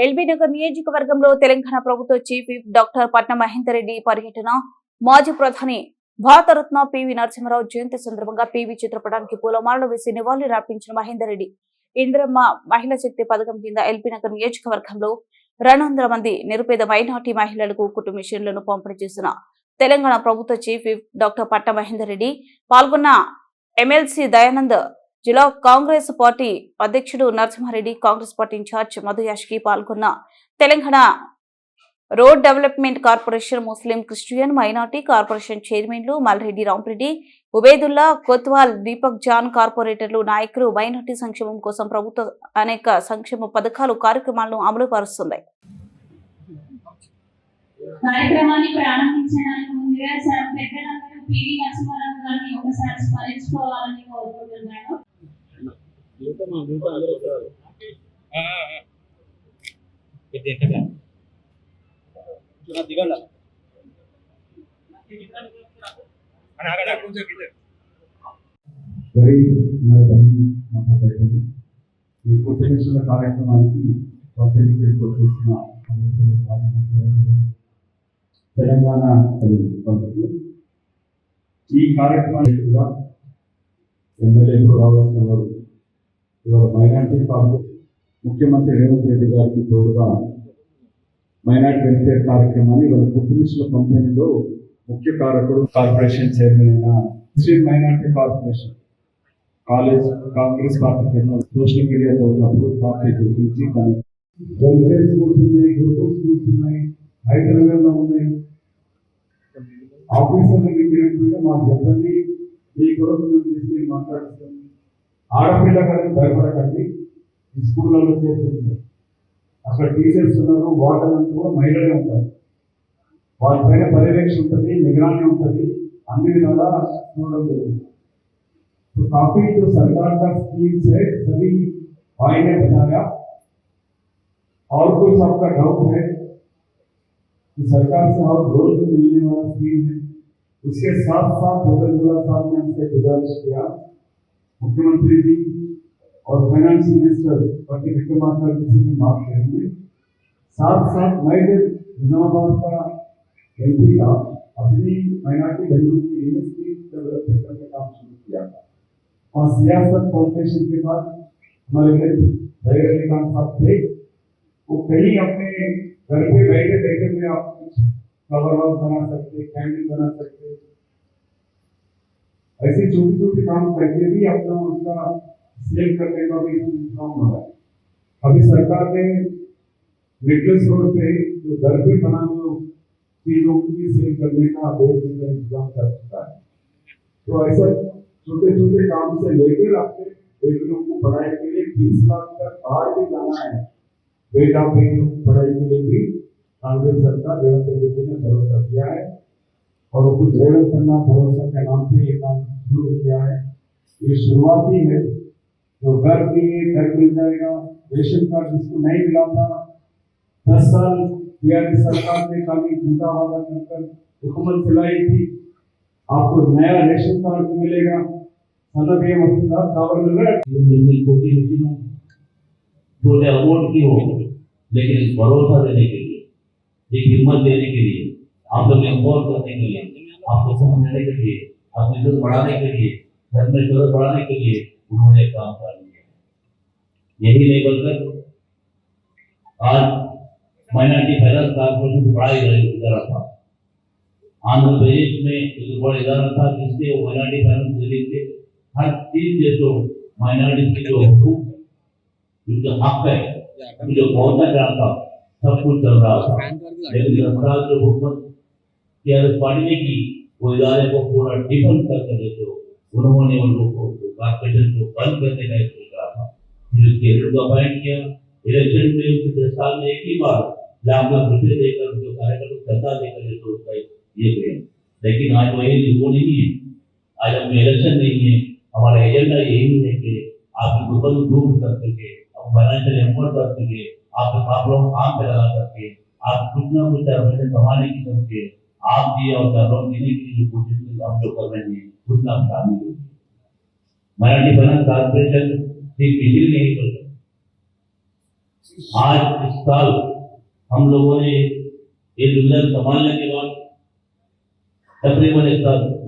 LB Nagar నియోజకవర్గంలో తెలంగాణ ప్రభుత్వ chief whip doctor పట్నం మహేందర్ రెడ్డి పర్యటన. మాజీ ప్రధాని భారతరత్న పివి నరసింహారావు జయంతి సందర్భంగా పివి చిత్రపటానికి పూలమాలలు వేసి నివాళులర్పించిన మహేందర్ రెడ్డి ఇందిరమ్మ మహిళా శక్తి పథకం కింద ఎల్బీ నగర్ నియోజకవర్గంలో 200 మంది నిరుపేద మైనార్టీ మహిళలకు కుటుంబ మిషన్లను పంపిణీ చేసిన తెలంగాణ ప్రభుత్వ చీఫ్ విప్ డాక్టర్ పట్నం మహేందర్ రెడ్డి పాల్గొన్న ఎమ్మెల్సీ దయానంద్, జిల్లా కాంగ్రెస్ పార్టీ అధ్యక్షుడు నరసింహారెడ్డి, కాంగ్రెస్ పార్టీ ఇన్ఛార్జ్ మధు యాష్కి పాల్గొన్న తెలంగాణ రోడ్ డెవలప్మెంట్ కార్పొరేషన్, ముస్లిం క్రిస్టియన్ మైనార్టీ కార్పొరేషన్ చైర్మన్లు మల్రెడ్డి రాంరెడ్డి, ఉబేదుల్లా, కొత్వాల్, దీపక్ జాన్, కార్పొరేటర్లు, నాయకులు మైనార్టీ సంక్షేమం కోసం ప్రభుత్వం అనేక సంక్షేమ పథకాలు కార్యక్రమాలను అమలు పరుస్తుంది. కార్యక్రమాన్ని ప్రారంభించడానికి ముందుగా పెద్దలందరూ పివి నరసింహారావు గారిని ఒకసారి స్మరించుకోవాలని కోరుకుంటున్నాను. ఈ కుటుంబ కార్యక్రమానికి తెలంగాణ ఈ కార్యక్రమానికి ఎమ్మెల్యేలు రావాల్సిన వారు ఇవాళ మైనార్టీ పార్టీ ముఖ్యమంత్రి రేవంత్ రెడ్డి గారికి తోడుగా మైనార్టీ వెల్ఫేర్ కార్యక్రమాన్ని ఇవాళ కుటుంబ కంపెనీలో ముఖ్య కారకుడు కార్పొరేషన్ చైర్మన్ అయిన Muslim minority corporation college Congress party social మీడియాతో ఉన్నప్పుడు పార్టీ గురించి వెల్ఫేర్ స్కూల్స్ ఉన్నాయి, గురుకుల స్కూల్స్ ఉన్నాయి, హైదరాబాద్లో ఉన్నాయి. ఆఫీసర్లు మీకు మాకు చెప్పండి, మీ కొరకు మేము తీసుకెళ్ళి మాట్లాడుతాం. ఆడపిల్ల కానీ భయపడకండి, ఈ స్కూళ్ళలో చేర్పించారు. అక్కడ టీచర్స్ ఉన్నారు, వాటర్ అంతా కూడా మహిళలే ఉంటారు. వారిపైన పర్యవేక్షణ ఉంటుంది, నిగరాన్ని ఉంటుంది, అన్ని విధాలా చూడడం జరుగుతుంది. तो काफी जो सरकार का स्कीम्स है सभी भाई ने बताया, और कुछ आपका डाउट है कि सरकार से और रोज मिलने वाला स्कीम है, उसके साथ साथ भगतुल्ला साहब ने हमसे गुजारिश किया, मुख्यमंत्री जी और फाइनेंस मिनिस्टर पति विक्रमादित्य जी से भी बात करेंगे। साथ साथ मैं जब निजामाबाद का एमपी था, अपनी माइनॉरिटी बहनों के लिए स्कीम डेवलपमेंट का काम शुरू किया था और सियासत फाउंडेशन के साथ हमारे अली खान साहब थे। वो कहीं अपने घर पे बैठे बैठे में आप कुछ फ्लावर वास बना सकते, कैंडल बना सकते, ऐसे छोटे छोटे काम करके भी अपना उसका सेल करने का भी काम हो रहा है। अभी सरकार ने नेकलेस रोड पे जो घर पे बनाने चीजों की सेल करने का इंतजाम कर चुका है। तो ऐसा छोटे छोटे काम से लेकर अपने बेटियों को पढ़ाई के लिए 20 लाख तक बाहर भी जाना है, बेटा बेटियों को पढ़ाई के लिए भी कांग्रेस सरकार रेवंत रेड्डी ने भरोसा किया है और कुछ रेवंत करना भरोसा के नाम से ये काम शुरू किया है। ये शुरुआती है, जो घर दिए घर मिल जाएगा, रेशन कार्ड जिसको नहीं मिला था 10 साल टीआरएस सरकार ने खाली झूठा वादा कर हुकूमत चलाई थी, आपको नया रेशन कार्ड मिलेगा, मतलब ये मसला चावल मिल रहा है। छोटी मशीनों छोटे अवार्ड की हो, लेकिन भरोसा देने के लिए, एक हिम्मत देने के लिए, आप लोग एम्पावर करने के लिए, आपको समझने के लिए, अपनी इज्जत बढ़ाने के लिए, घर में इज्जत बढ़ाने के लिए उन्होंने काम कर लिया। यही नहीं बोलकर आज माइनॉरिटी फाइनेंस कॉर्पोरेशन बड़ा इदारा था आंध्र प्रदेश में, एक बड़ा इदारा था जिससे वो माइनॉरिटी फाइनेंस दिल्ली के हर 3 देशों माइनॉरिटी के जो हुकूक उनका हक है, जो पहुंचना चाहता सब कुछ चल रहा था। लेकिन सरकार जो हुकूमत टीआरएस पार्टी ने की, वो इदारे को पूरा डिफेंड करके तो उन्होंने उन लोगों को कॉर्पोरेशन को बंद करने का सोचा था। फिर उसके विरुद्ध अपॉइंट किया। इलेक्शन में उसके 10 साल में एक ही बार लाख रुपये देकर जो कार्यकर्ता चंदा देकर तो उसका ये गए। लेकिन आज वही वो नहीं है, आज अपने इलेक्शन नहीं है, हमारा एजेंडा यही है कि आपकी दुर्बल दूर कर सके, आप फाइनेंशियल एम्पावर कर सके, आपके प्रॉब्लम काम पे लगा करके, आप कुछ ना कुछ पैसे कमाने की करके, आप भी और प्रॉब्लम देने की जो कोशिश हम जो कर रहे हैं उतना शामिल होगी। माइनॉरिटी फाइनेंस कॉर्पोरेशन सिर्फ इसीलिए नहीं कर सकते, आज इस साल हम लोगों ने ये दुनिया संभालने के बाद तकरीबन एक साल